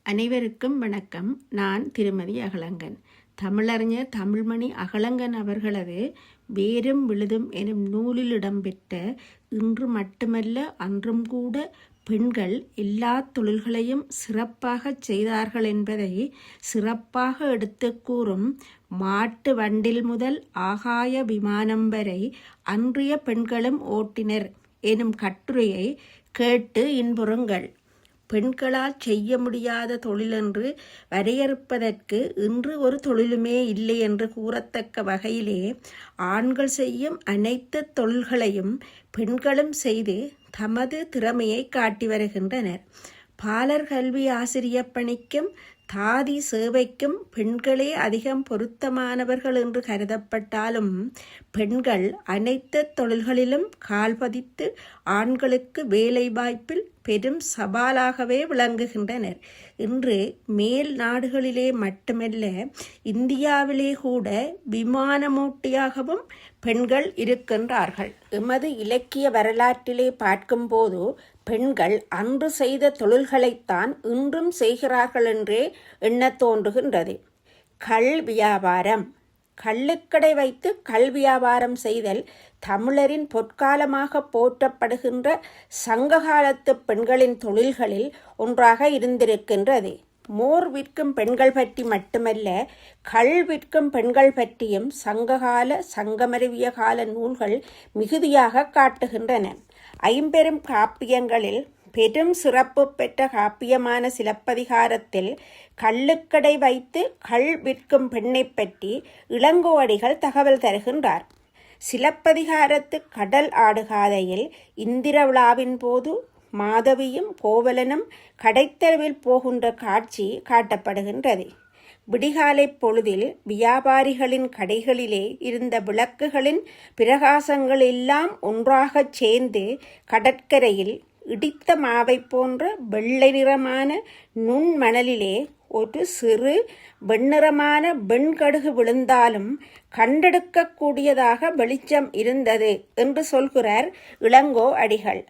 அனைவருக்கும் வணக்கம். நான் திருமதி அகலங்கன். தமிழறிஞர் தமிழ்மணி அகலங்கன் அவர்களது வேரும் விழுதும் எனும் நூலில் இடம்பெற்ற இன்று மட்டுமல்ல அன்றும் கூட பெண்கள் எல்லா தொழில்களையும் சிறப்பாக செய்தார்கள் என்பதை சிறப்பாக எடுத்து கூறும் மாட்டு வண்டில் முதல் ஆகாய விமானம் வரை அன்றைய பெண்களும் ஓட்டினர் எனும் கட்டுரையை கேட்டு இன்புறுங்கள். பெண்களால் செய்ய முடியாத தொழிலென்று வரையறுப்பதற்கு இன்று ஒரு தொழிலுமே இல்லை என்று கூறத்தக்க வகையிலே ஆண்கள் செய்யும் அனைத்து தொழில்களையும் பெண்களும் செய்து தமது திறமையை காட்டி வருகின்றனர். பாலர் கல்வி ஆசிரியப் பணிக்கும் தாதி சேவைக்கும் பெண்களே அதிகம் பொருத்தமானவர்கள் என்று கருதப்பட்டாலும் பெண்கள் அனைத்து தொழில்களிலும் கால்பதித்து ஆண்களுக்கு வேலை வாய்ப்பில் பெரும் சவாலாகவே விளங்குகின்றனர். இன்று மேல் நாடுகளிலே மட்டுமல்ல, இந்தியாவிலே கூட விமானமூட்டியாகவும் பெண்கள் இருக்கின்றார்கள். எமது இலக்கிய வரலாற்றிலே பார்க்கும்போது பெண்கள் அன்று செய்த தொழில்களைத்தான் இன்றும் செய்கிறார்கள் என்றே எண்ணத் தோன்றுகின்றது. கள் வியாபாரம். கள்ளுக்கடை வைத்து கள் வியாபாரம் செய்தல் தமிழரின் பொற்காலமாக போற்றப்படுகின்ற சங்ககாலத்து பெண்களின் தொழில்களில் ஒன்றாக இருந்திருக்கின்றது. மோர் விற்கும் பெண்கள் பற்றி மட்டுமல்ல, கள் விற்கும் பெண்கள் பற்றியும் சங்ககால சங்கமருவிய கால நூல்கள் மிகுதியாக காட்டுகின்றன. ஐம்பெரும் காப்பியங்களில் பெரும் சிறப்பு பெற்ற காப்பியமான சிலப்பதிகாரத்தில் கள்ளுக்கடை வைத்து கள் விற்கும் பெண்ணை பற்றி இளங்கோவடிகள் தகவல் தருகின்றார். சிலப்பதிகாரத்து கடல் ஆடுகாதையில் இந்திர விழாவின் போது மாதவியும் கோவலனும் கடைத்தெருவில் போகின்ற காட்சி காட்டப்படுகின்றது. விடிகாலை பொழுதில் வியாபாரிகளின் கடைகளிலே இருந்த விளக்குகளின் பிரகாசங்கள் எல்லாம் ஒன்றாகச் சேர்ந்து கடற்கரையில் இடித்த மாவை போன்ற வெள்ளை நிறமான நுண்மணலிலே ஒரு சிறு வெண்ணிறமான வெண்கடுகு விழுந்தாலும் கண்டெடுக்கக்கூடியதாக வெளிச்சம் இருந்தது என்று சொல்கிறார் இளங்கோ அடிகள்.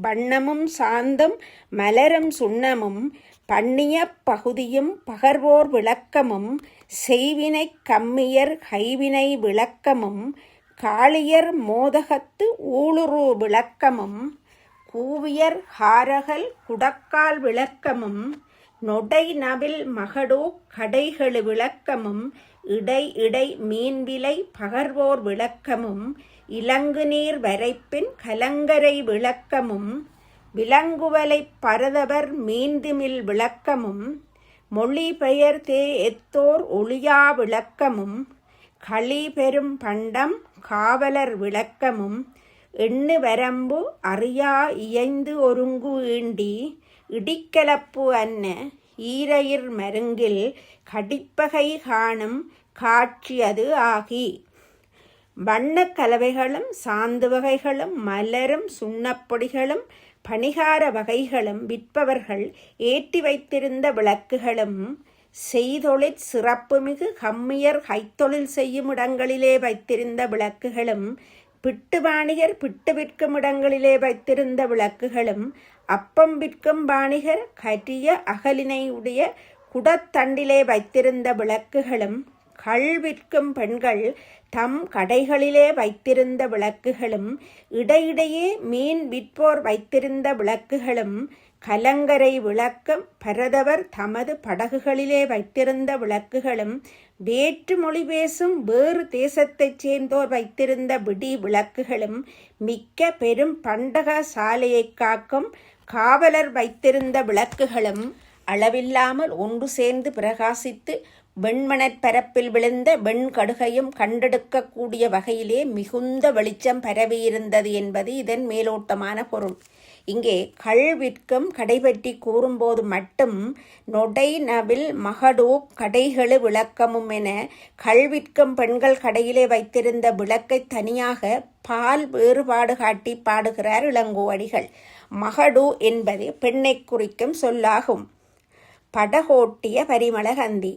வண்ணமும் சாந்தம் மலரும் சுண்ணமும் பண்ணிய பகுதியும் பகர்வோர் விளக்கமும் செய்வினை கம்மியர் கைவினை விளக்கமும் காளியர் மோதகத்து ஊளுரு விளக்கமும் கூவியர் ஹாரகல் குடக்கால் விளக்கமும் நொடை நவில் மகடோ கடைகளு விளக்கமும் இடை இடை மீன்விலை பகர்வோர் விளக்கமும் இலங்கு நீர் வரைப்பின் கலங்கரை விளக்கமும் விலங்குவலை பரதவர் மீந்துமில் விளக்கமும் மொழி பெயர் தே எத்தோர் ஒளியா விளக்கமும் களி பெரும் பண்டம் காவலர் விளக்கமும் எண்ணு வரம்பு அறியா இயைந்து ஒருங்கு ஈண்டி இடிக்கலப்பு அன்ன ஈரையிர் மருங்கில் கடிப்பகை காணும் காட்சியது ஆகி. வண்ணக் கலவைகளும் சாந்து வகைகளும் மலரும் சுண்ணப்பொடிகளும் பணிகார வகைகளும் விற்பவர்கள் ஏற்றி வைத்திருந்த விளக்குகளும் செய்தொழிற் சிறப்புமிகு கம்மியர் கைத்தொழில் செய்யும் இடங்களிலே வைத்திருந்த விளக்குகளும் பிட்டு வாணிகர் பிட்டு விற்கும் இடங்களிலே வைத்திருந்த விளக்குகளும் அப்பம் விற்கும் வாணிகர் கரிய அகலினையுடைய குடத்தண்டிலே வைத்திருந்த விளக்குகளும் கள் விற்கும் பெண்கள் தம் கடைகளிலே வைத்திருந்த விளக்குகளும் இடையிடையே மீன் விற்போர் வைத்திருந்த விளக்குகளும் கலங்கரை விளக்கம் பரதவர் தமது படகுகளிலே வைத்திருந்த விளக்குகளும் வேற்று மொழி பேசும் வேறு தேசத்தைச் சேர்ந்தோர் வைத்திருந்த விடி விளக்குகளும் மிக்க பெரும் பண்டக சாலையை காக்கும் காவலர் வைத்திருந்த விளக்குகளும் அளவில்லாமல் ஒன்று சேர்ந்து பிரகாசித்து வெண்மணற் பரப்பில் விழுந்த வெண்கடுகையும் கண்டெடுக்கக்கூடிய வகையிலே மிகுந்த வெளிச்சம் பரவியிருந்தது என்பது இதன் மேலோட்டமான பொருள். இங்கே கள் விற்கும் கடை பற்றி கூறும்போது மட்டும் நொடை நவில் மகடோ கடைகளு விளக்கமும் என கள் விற்கும் பெண்கள் கடையிலே வைத்திருந்த விளக்கை தனியாக பால் வேறுபாடு காட்டி பாடுகிறார் இளங்கோவடிகள். மகடு என்பது பெண்ணை குறிக்கும் சொல்லாகும். படகோட்டிய பரிமளகந்தி.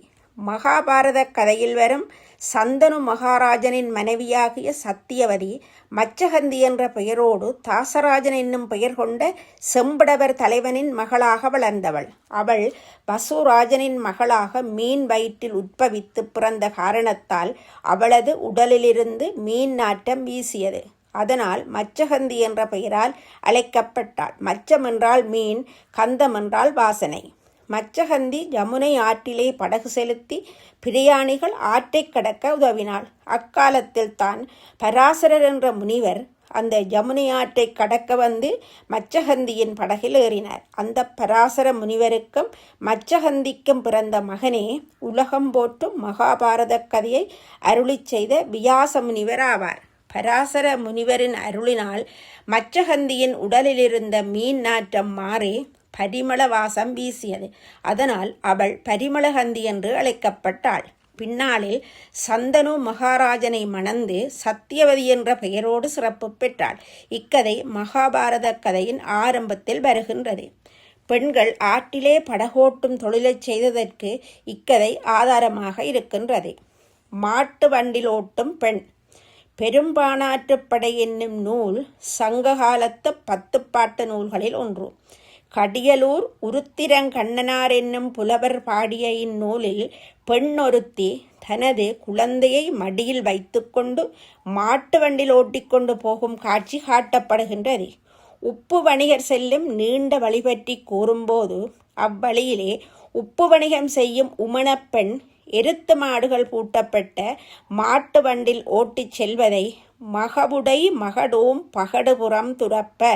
மகாபாரத கதையில் வரும் சந்தனு மகாராஜனின் மனைவியாகிய சத்தியவதி மச்சகந்தி என்ற பெயரோடு தாசராஜன் என்னும் பெயர் கொண்ட செம்படவர் தலைவனின் மகளாக வளர்ந்தவள். அவள் வசுராஜனின் மகளாக மீன் வயிற்றில் உட்பவித்து பிறந்த காரணத்தால் அவளது உடலிலிருந்து மீன் நாட்டம் வீசியது. அதனால் மச்சகந்தி என்ற பெயரால் அழைக்கப்பட்டாள். மச்சம் என்றால் மீன், கந்தம் என்றால் வாசனை. மச்சகந்தி யமுனை ஆற்றிலே படகு செலுத்தி பிரயாணிகள் ஆற்றைக் கடக்க உதவினாள். அக்காலத்தில் தான் பராசரர் என்ற முனிவர் அந்த யமுனை ஆற்றை கடக்க வந்து மச்சகந்தியின் படகில் ஏறினார். அந்த பராசர முனிவருக்கும் மச்சகந்திக்கும் பிறந்த மகனே உலகம் போற்றும் மகாபாரத கதையை அருளிச் செய்த வியாச முனிவர் ஆவார். பராசர முனிவரின் அருளினால் மச்சகந்தியின் உடலிலிருந்த மீன் நாற்றம் மாறி பரிமள வாசம் வீசியது. அதனால் அவள் பரிமளகந்தி என்று அழைக்கப்பட்டாள். பின்னாளில் சந்தனு மகாராஜனை மணந்து சத்தியவதி என்ற பெயரோடு சிறப்பு பெற்றாள். இக்கதை மகாபாரத கதையின் ஆரம்பத்தில் வருகின்றது. பெண்கள் ஆற்றிலே படகோட்டும் தொழிலைச் செய்ததற்கு இக்கதை ஆதாரமாக இருக்கின்றது. மாட்டு வண்டில் ஓட்டும் பெண். பெரும்பாணாற்றுப்படை என்னும் நூல் சங்ககாலத்து 10 பாட்டு நூல்களில் ஒன்று. கடியலூர் உருத்திரங்கண்ணனார் என்னும் புலவர் பாடிய இந்நூலில் பெண் ஒருத்தி தனது குழந்தையை மடியில் வைத்துக்கொண்டு மாட்டு வண்டில் ஓட்டிக்கொண்டு போகும் காட்சி காட்டப்படுகின்றது. உப்பு வணிகர் செல்லும் நீண்ட வழி பற்றி கூறும்போது அவ்வழியிலே உப்பு வணிகம் செய்யும் உமணப்பெண் எருத்து மாடுகள் பூட்டப்பட்ட மாட்டு வண்டில் ஓட்டிச் செல்வதை மகவுடை மகடோம் பகடுபுறம் துறப்ப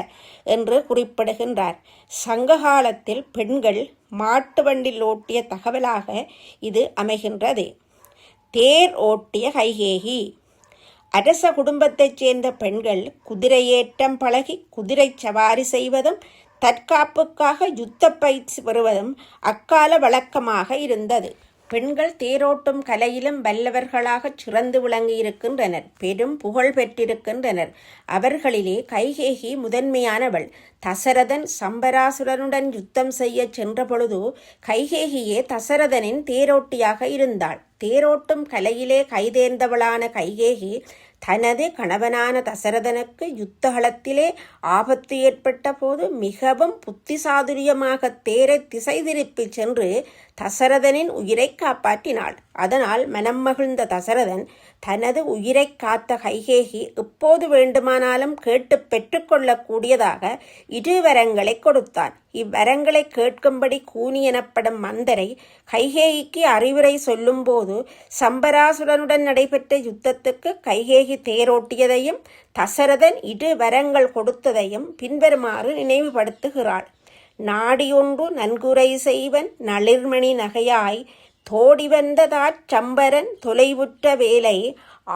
என்று குறிப்பிடுகின்றார். சங்ககாலத்தில் பெண்கள் மாட்டு வண்டில் ஓட்டிய தகவலாக இது அமைகின்றது. தேர் ஓட்டிய கைகேகி. அரச குடும்பத்தைச் சேர்ந்த பெண்கள் குதிரையேற்றம் பழகி குதிரை சவாரி செய்வதும் தற்காப்புக்காக யுத்த பயிற்சி பெறுவதும் அக்கால வழக்கமாக இருந்தது. பெண்கள் தேரோட்டும் கலையிலும் வல்லவர்களாக சிறந்து விளங்கியிருக்கின்றனர். பெரும் புகழ் பெற்றிருக்கின்றனர். அவர்களிலே கைகேகி முதன்மையானவள். தசரதன் சம்பராசுரனுடன் யுத்தம் செய்ய சென்ற பொழுது கைகேகியே தசரதனின் தேரோட்டியாக இருந்தாள். தேரோட்டும் கலையிலே கைதேர்ந்தவளான கைகேகி தனது கணவனான தசரதனுக்கு யுத்தகலத்திலே ஆபத்து ஏற்பட்ட போது மிகவும் புத்திசாதுரியமாக தேரை திசை திருப்பி சென்று தசரதனின் உயிரை காப்பாற்றினாள். அதனால் மனம் மகிழ்ந்த தசரதன் தனது உயிரை காத்த கைகேகி எப்போது வேண்டுமானாலும் கேட்டு பெற்றுக்கொள்ளக்கூடியதாக 2 வரங்களை கொடுத்தான். இவ்வரங்களை கேட்கும்படி கூனி எனப்படும் மந்தரை கைகேகிக்கு அறிவுரை சொல்லும்போது சம்பராசுரனுடன் நடைபெற்ற யுத்தத்துக்கு கைகேகி தேரோட்டியதையும் தசரதன் 2 வரங்கள் கொடுத்ததையும் பின்வருமாறு நினைவுபடுத்துகிறாள். நாடியொன்று நன்குரை செய்வன் நளிர்மணி நகையாய் தோடி வந்ததாச் சம்பரன் தொலைவுற்ற வேலை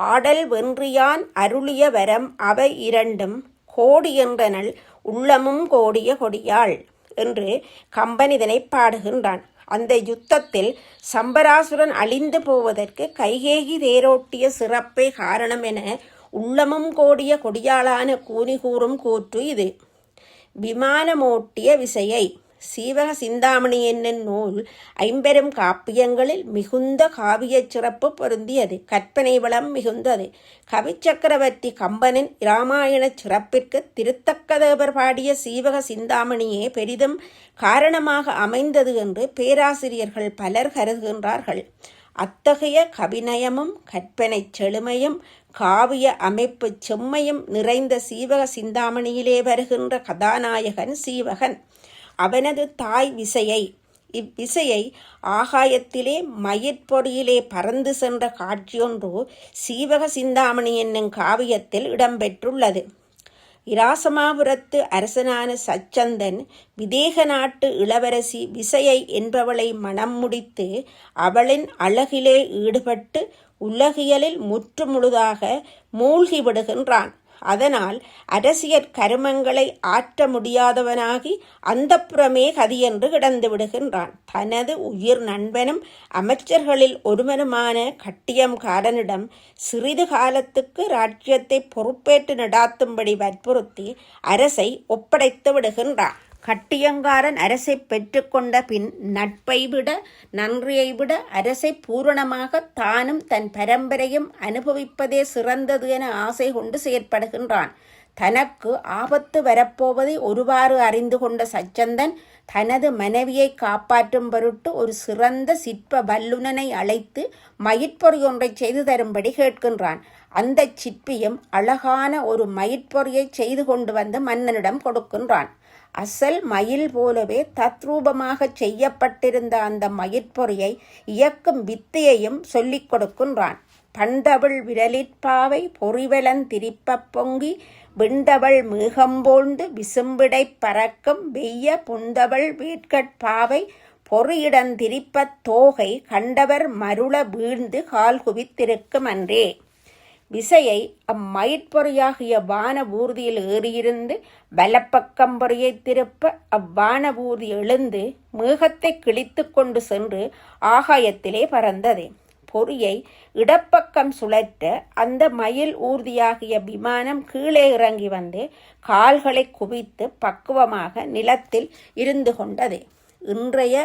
ஆடல் வென்றியான் அருளிய வரம் அவை 2 கோடி என்றனள் உள்ளமும் கோடிய கொடியாள் என்று கம்பன் இதனை பாடுகின்றான். அந்த யுத்தத்தில் சம்பராசுரன் அழிந்து போவதற்கு கைகேகி தேரோட்டிய சிறப்பே காரணம் என உள்ளமும் கோடிய கொடியாளான கூனி கூறும் கூற்று இது. விமானமோட்டிய விசையை. சீவக சிந்தாமணி என்னும் நூல் 50 காப்பியங்களில் மிகுந்த காவியச் சிறப்பு பொருந்தியது. கற்பனை வளம் மிகுந்தது. கவிச்சக்கரவர்த்தி கம்பனின் இராமாயணச் சிறப்பிற்கு திருத்தக்கதேவர் பாடிய சீவக சிந்தாமணியே பெரிதும் காரணமாக அமைந்தது என்று பேராசிரியர்கள் பலர் கருதுகின்றார்கள். அத்தகைய கவிநயமும் கற்பனை செழுமையும் காவிய அமைப்பு செம்மையும் நிறைந்த சீவக சிந்தாமணியிலே வருகின்ற கதாநாயகன் சீவகன். அவனது தாய் விசையை. இவ்விசையை ஆகாயத்திலே மயிர்பொறியிலே பறந்து சென்ற காட்சியொன்று சீவக சிந்தாமணி என்னும் காவியத்தில் இடம்பெற்றுள்ளது. இராசமாபுரத்து அரசனான சச்சந்தன் விதேக நாட்டு இளவரசி விசையை என்பவளை மணம் முடித்து அவளின் அழகிலே ஈடுபட்டு உலகியலில் முற்றுமுழுதாக மூழ்கிவிடுகின்றான். அதனால் அரசியற் கருமங்களை ஆற்ற முடியாதவனாகி அந்தப்புறமே கதியென்று கிடந்து விடுகின்றான். தனது உயிர் நண்பனும் அமைச்சர்களில் ஒருவனுமான கட்டியம்காரனிடம் சிறிது காலத்துக்கு ராஜ்யத்தை பொறுப்பேற்று நடாத்தும்படி வற்புறுத்தி அரசை ஒப்படைத்து விடுகின்றான். கட்டியங்காரன் அரசை பெற்றுக்கொண்ட பின் நட்பை விட நன்றியை விட அரசை பூரணமாக தானும் தன் பரம்பரையும் அனுபவிப்பதே சிறந்தது என ஆசை கொண்டு செயற்படுகின்றான். தனக்கு ஆபத்து வரப்போவதை ஒருவாறு அறிந்து கொண்ட சச்சந்தன் தனது மனைவியை காப்பாற்றும் பொருட்டு ஒரு சிறந்த சிற்ப வல்லுனனை அழைத்து மயிற்பொறி ஒன்றை செய்து தரும்படி கேட்கின்றான். அந்த சிற்பியும் அழகான ஒரு மயிற்பொறியை செய்து கொண்டு வந்து மன்னனிடம் கொடுக்கின்றான். அசல் மயில் போலவே தத்ரூபமாக செய்யப்பட்டிருந்த அந்த மயிற்பொறியை இயக்கும் வித்தையையும் சொல்லிக் கொடுக்கின்றான். பண்டவள் விரலிற்பாவை பொறிவலன் திரிப்பப் பொங்கி விண்டவள் மேகம்போழ்ந்து விசும்பிடை பறக்கும் வெய்ய புந்தவள் வேட்கட்பாவை பொறியிடந்திரிப்பத் தோகை கண்டவர் மருள வீழ்ந்து கால் குவித்திருக்கும் அன்றே. விசையை அம்மயிற்பொறியாகிய வானபூர்தியில் ஏறியிருந்து வலப்பக்கம் பொறியை திருப்ப அவ்வானபூர்தி எழுந்து மேகத்தை கிழித்து கொண்டு சென்று ஆகாயத்திலே பறந்தது. பொறியை இடப்பக்கம் சுழற்ற அந்த மயில் ஊர்தியாகிய விமானம் கீழே இறங்கி வந்து கால்களை குவித்து பக்குவமாக நிலத்தில் இருந்து கொண்டது. இன்றைய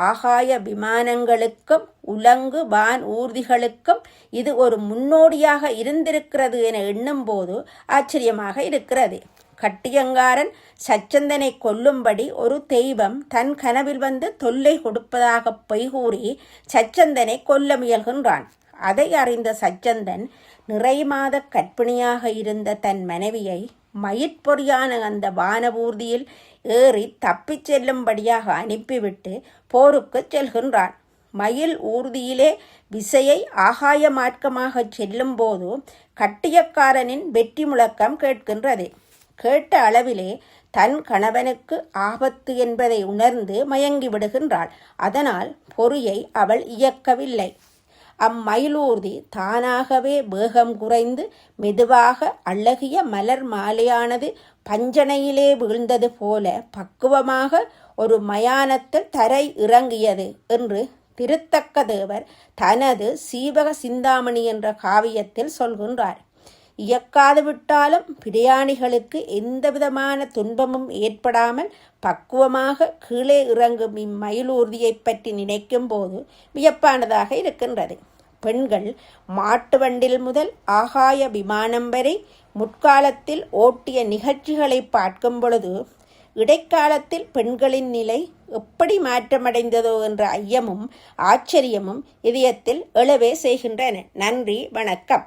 ஆகாய விமானங்களுக்கும் உலங்கு வான் ஊர்திகளுக்கும் இது ஒரு முன்னோடியாக இருந்திருக்கிறது என எண்ணும்போது ஆச்சரியமாக இருக்கிறது. கட்டியங்காரன் சச்சந்தனை கொல்லும்படி ஒரு தெய்வம் தன் கனவில் வந்து தொல்லை கொடுப்பதாக பொய்கூறி சச்சந்தனை கொல்ல முயல்கின்றான். அதை அறிந்த சச்சந்தன் நிறைமாத கற்பிணியாக இருந்த தன் மனைவியை மயிற்பொறியான அந்த வானபூர்தியில் ஏறி தப்பிச் செல்லும்படியாக அனுப்பிவிட்டு போருக்கு செல்கின்றான். மயில் ஊர்தியிலே விசையை ஆகாய மார்க்கமாக செல்லும்போது கட்டியக்காரனின் வெற்றி முழக்கம் கேட்கின்றது. கேட்ட அளவிலே தன் கணவனுக்கு ஆபத்து என்பதை உணர்ந்து மயங்கி விடுகின்றாள். அதனால் பொறியை அவள் இயக்கவில்லை. அம்மயிலூர்தி தானாகவே வேகம் குறைந்து மெதுவாக அழகிய மலர் மாலையானது பஞ்சனையிலே வீழ்ந்தது போல பக்குவமாக ஒரு மயானத்தில் தரை இறங்கியது என்று திருத்தக்க தேவர் தனது சீவக சிந்தாமணி என்ற காவியத்தில் சொல்கின்றார். இயக்காது விட்டாலும் பிரயாணிகளுக்கு எந்தவிதமான துன்பமும் ஏற்படாமல் பக்குவமாக கீழே இறங்கும் இம்மயிலூர்தியை பற்றி நினைக்கும் போது வியப்பானதாக இருக்கின்றது. பெண்கள் மாட்டு வண்டில் முதல் ஆகாய விமானம் வரை முற்காலத்தில் ஓட்டிய நிகழ்ச்சிகளை பார்க்கும் பொழுது இடைக்காலத்தில் பெண்களின் நிலை எப்படி மாற்றமடைந்ததோ என்ற ஐயமும் ஆச்சரியமும் இதயத்தில் எழவே செய்கின்றன. நன்றி, வணக்கம்.